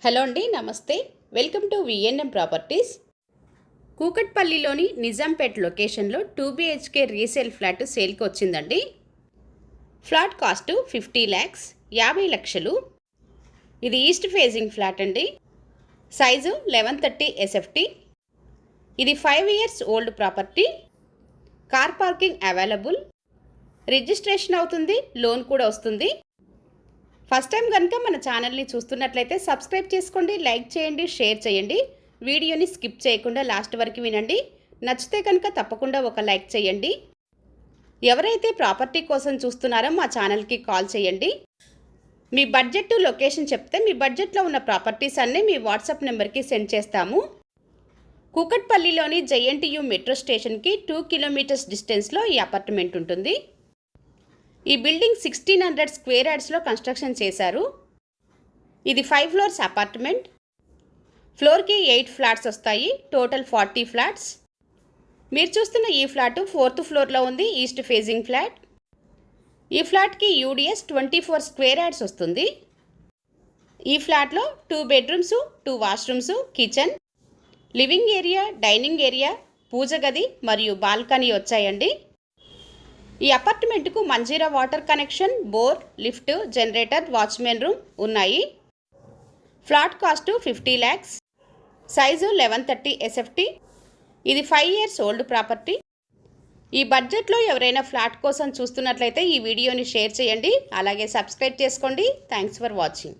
Hello అండి, నమస్తే. Welcome to VNM properties. కూకట్పల్లిలోని నిజాంపేట్ లొకేషన్లో 2 BHK రీసేల్ ఫ్లాట్ సేల్కి వచ్చిందండి. ఫ్లాట్ కాస్ట్ 50 lakhs, 50 లక్షలు. ఇది ఈస్ట్ ఫేజింగ్ ఫ్లాట్ అండి. Size 1130 SFT. ఇది 5 years old property. Car parking available. Registration అవుతుంది, లోన్ కూడా వస్తుంది. ఫస్ట్ టైం కనుక మన ఛానల్ని చూస్తున్నట్లయితే సబ్స్క్రైబ్ చేసుకోండి, లైక్ చేయండి, షేర్ చేయండి. వీడియోని స్కిప్ చేయకుండా లాస్ట్ వరకు వినండి. నచ్చితే కనుక తప్పకుండా ఒక లైక్ చేయండి. ఎవరైతే ప్రాపర్టీ కోసం చూస్తున్నారో మా ఛానల్కి కాల్ చేయండి. మీ బడ్జెట్ లొకేషన్ చెప్తే మీ బడ్జెట్లో ఉన్న ప్రాపర్టీస్ అన్నీ మీ వాట్సాప్ నెంబర్కి సెండ్ చేస్తాము. కూకట్పల్లిలోని JNTU మెట్రో స్టేషన్కి 2 kilometers డిస్టెన్స్లో ఈ అపార్ట్మెంట్ ఉంటుంది. ఈ బిల్డింగ్ 1600 square yardsలో కన్స్ట్రక్షన్ చేశారు. ఇది 5 floors అపార్ట్మెంట్. ఫ్లోర్కి 8 flats వస్తాయి. Total 40 flats. మీరు చూస్తున్న ఈ ఫ్లాట్ 4th floorలో ఉంది, ఈస్ట్ ఫేజింగ్ ఫ్లాట్. ఈ ఫ్లాట్కి UDS 24 square yards వస్తుంది. ఈ ఫ్లాట్లో 2 bedrooms, 2 washrooms, kitchen, living area, dining area, పూజ గది మరియు బాల్కనీ వచ్చాయండి. ఈ అపార్ట్మెంట్కు Manjira water connection, bore, lift, generator, watchman room ఉన్నాయి. Flat cost 50 lakhs. Size 1130 SFT. ఇది 5 years ఓల్డ్ ప్రాపర్టీ. ఈ బడ్జెట్లో ఎవరైనా ఫ్లాట్ కోసం చూస్తున్నట్లయితే ఈ వీడియోని షేర్ చేయండి, అలాగే సబ్స్క్రైబ్ చేసుకోండి. Thanks for watching.